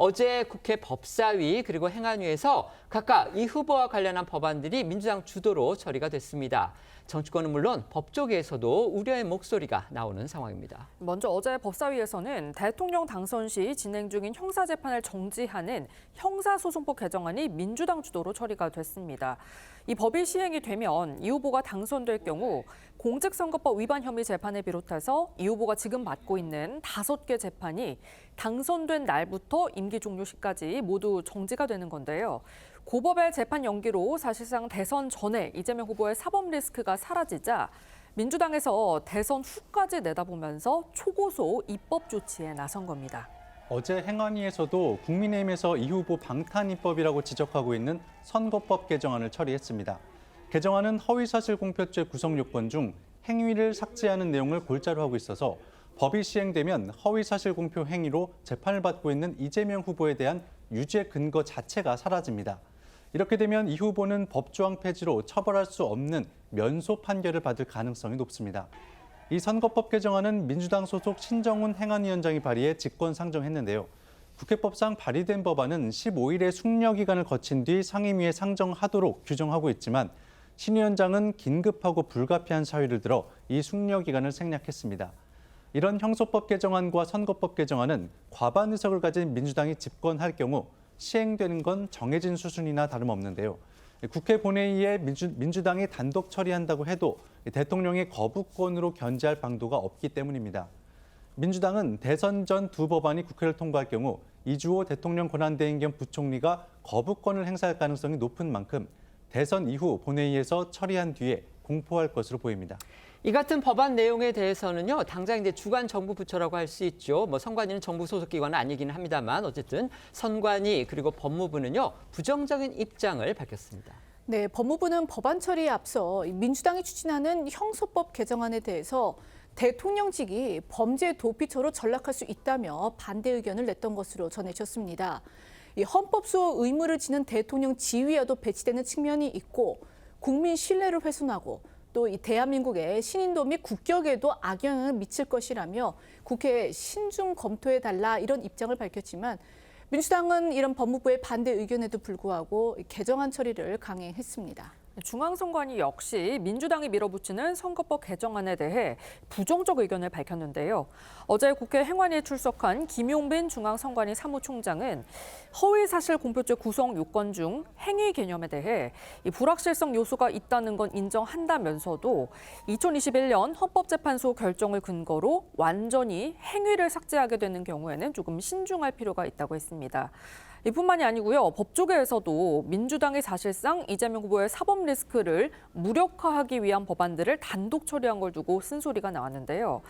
어제 국회 법사위 그리고 행안위에서 각각 이 후보와 관련한 법안들이 민주당 주도로 처리가 됐습니다. 정치권은 물론 법조계에서도 우려의 목소리가 나오는 상황입니다. 먼저 어제 법사위에서는 대통령 당선 시 진행 중인 형사재판을 정지하는 형사소송법 개정안이 민주당 주도로 처리가 됐습니다. 이 법이 시행이 되면 이 후보가 당선될 경우 공직선거법 위반 혐의 재판을 비롯해서 이 후보가 지금 맡고 있는 5개 재판이 당선된 날부터 임기 종료 시까지 모두 정지가 되는 건데요. 고법의 재판 연기로 사실상 대선 전에 이재명 후보의 사법 리스크가 사라지자 민주당에서 대선 후까지 내다보면서 초고소 입법 조치에 나선 겁니다. 어제 행안위에서도 국민의힘에서 이 후보 방탄 입법이라고 지적하고 있는 선거법 개정안을 처리했습니다. 개정안은 허위사실 공표죄 구성 요건 중 행위를 삭제하는 내용을 골자로 하고 있어서 법이 시행되면 허위사실 공표 행위로 재판을 받고 있는 이재명 후보에 대한 유죄 근거 자체가 사라집니다. 이렇게 되면 이 후보는 법조항 폐지로 처벌할 수 없는 면소 판결을 받을 가능성이 높습니다. 이 선거법 개정안은 민주당 소속 신정훈 행안위원장이 발의해 직권 상정했는데요. 국회법상 발의된 법안은 15일의 숙려 기간을 거친 뒤 상임위에 상정하도록 규정하고 있지만 신 위원장은 긴급하고 불가피한 사유를 들어 이 숙려 기간을 생략했습니다. 이런 형소법 개정안과 선거법 개정안은 과반 의석을 가진 민주당이 집권할 경우 시행되는 건 정해진 수순이나 다름없는데요. 국회 본회의에 민주당이 단독 처리한다고 해도 대통령의 거부권으로 견제할 방도가 없기 때문입니다. 민주당은 대선 전 두 법안이 국회를 통과할 경우 이주호 대통령 권한대행 겸 부총리가 거부권을 행사할 가능성이 높은 만큼 대선 이후 본회의에서 처리한 뒤에 공포할 것으로 보입니다. 이 같은 법안 내용에 대해서는요, 당장 이제 주관 정부 부처라고 할 수 있죠. 선관위는 정부 소속 기관은 아니기는 합니다만 어쨌든 선관위 그리고 법무부는요, 부정적인 입장을 밝혔습니다. 네, 법무부는 법안 처리에 앞서 민주당이 추진하는 형소법 개정안에 대해서 대통령직이 범죄 도피처로 전락할 수 있다며 반대 의견을 냈던 것으로 전해졌습니다. 이 헌법 수호 의무를 지는 대통령 지위에도 배치되는 측면이 있고 국민 신뢰를 훼손하고 또 이 대한민국의 신인도 및 국격에도 악영향을 미칠 것이라며 국회에 신중 검토해달라 이런 입장을 밝혔지만 민주당은 이런 법무부의 반대 의견에도 불구하고 개정안 처리를 강행했습니다. 중앙선관위 역시 민주당이 밀어붙이는 선거법 개정안에 대해 부정적 의견을 밝혔는데요. 어제 국회 행안위에 출석한 김용빈 중앙선관위 사무총장은 허위사실 공표죄 구성 요건 중 행위 개념에 대해 이 불확실성 요소가 있다는 건 인정한다면서도 2021년 헌법재판소 결정을 근거로 완전히 행위를 삭제하게 되는 경우에는 조금 신중할 필요가 있다고 했습니다. 이뿐만이 아니고요. 법조계에서도 민주당이 사실상 이재명 후보의 사법 리스크를 무력화하기 위한 법안들을 단독 처리한 걸 두고 쓴소리가 나왔는데요.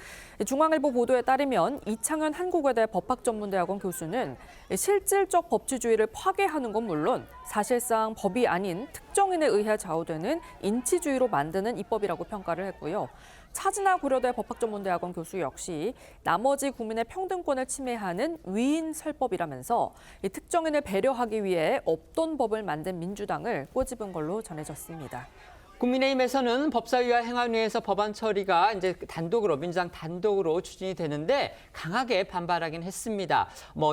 중앙일보 보도에 따르면 이창현 한국외대 법학전문대학원 교수는 실질적 법치주의를 파괴하는 건 물론 사실상 법이 아닌 특정인에 의해 좌우되는 인치주의로 만드는 입법이라고 평가를 했고요. 차진아 고려대 법학전문대학원 교수 역시 나머지 국민의 평등권을 침해하는 위인설법이라면서 이 특정인을 배려하기 위해 없던 법을 만든 민주당을 꼬집은 걸로 전해졌습니다. 국민의힘에서는 법사위와 행안위에서 법안 처리가 이제 민주당 단독으로 추진이 되는데 강하게 반발하긴 했습니다.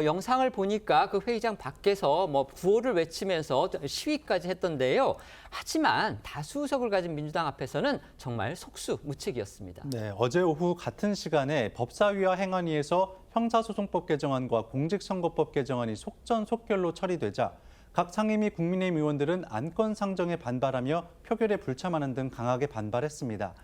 영상을 보니까 그 회의장 밖에서 구호를 외치면서 시위까지 했던데요. 하지만 다수 의석을 가진 민주당 앞에서는 정말 속수무책이었습니다. 네, 어제 오후 같은 시간에 법사위와 행안위에서 형사소송법 개정안과 공직선거법 개정안이 속전속결로 처리되자 각 상임위 국민의힘 의원들은 안건 상정에 반발하며 표결에 불참하는 등 강하게 반발했습니다.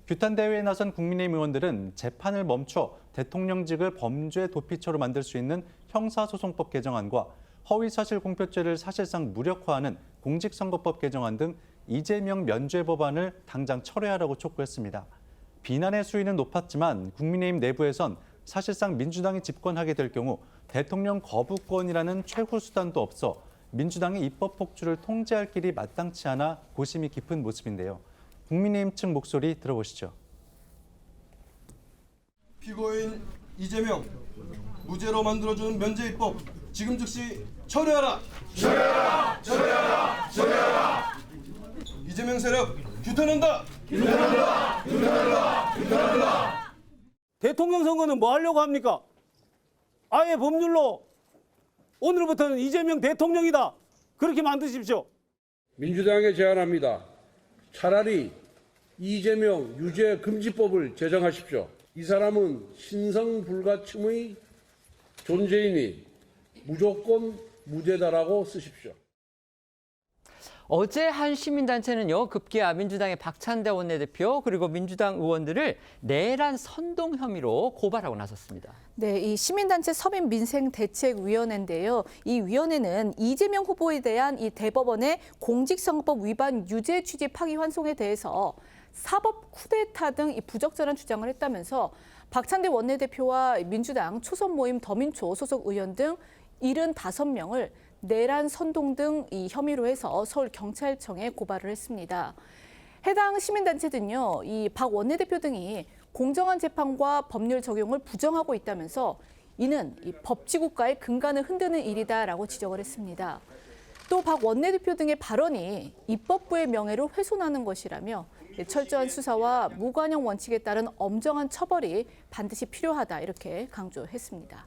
규탄 대회에 나선 국민의힘 의원들은 재판을 멈춰 대통령직을 범죄 도피처로 만들 수 있는 형사소송법 개정안과 허위사실 공표죄를 사실상 무력화하는 공직선거법 개정안 등 이재명 면죄 법안을 당장 철회하라고 촉구했습니다. 비난의 수위는 높았지만 국민의힘 내부에선 사실상 민주당이 집권하게 될 경우 대통령 거부권이라는 최후 수단도 없어 민주당이 입법 폭주를 통제할 길이 마땅치 않아 고심이 깊은 모습인데요. 국민의힘 측 목소리 들어보시죠. 피고인 이재명 무죄로 만들어주는 면죄 입법 지금 즉시 철회하라! 철회하라! 철회하라! 철회하라! 이재명 세력 규탄한다! 규탄한다! 규탄한다! 규탄한다! 대통령 선거는 뭐 하려고 합니까? 아예 법률로 오늘부터는 이재명 대통령이다. 그렇게 만드십시오. 민주당에 제안합니다. 차라리 이재명 유죄 금지법을 제정하십시오. 이 사람은 신성불가침의 존재이니 무조건 무죄다라고 쓰십시오. 어제 한 시민단체는요, 급기야 민주당의 박찬대 원내대표 그리고 민주당 의원들을 내란 선동 혐의로 고발하고 나섰습니다. 네, 이 시민단체 서민민생대책위원회인데요. 이 위원회는 이재명 후보에 대한 이 대법원의 공직선거법 위반 유죄 취지 파기환송에 대해서 사법 쿠데타 등 이 부적절한 주장을 했다면서 박찬대 원내대표와 민주당 초선 모임 더민초 소속 의원 등 75명을 내란 선동 등 이 혐의로 해서 서울경찰청에 고발을 했습니다. 해당 시민단체들은요, 이 박 원내대표 등이 공정한 재판과 법률 적용을 부정하고 있다면서 이는 이 법치국가의 근간을 흔드는 일이다라고 지적을 했습니다. 또 박 원내대표 등의 발언이 입법부의 명예를 훼손하는 것이라며 철저한 수사와 무관용 원칙에 따른 엄정한 처벌이 반드시 필요하다 이렇게 강조했습니다.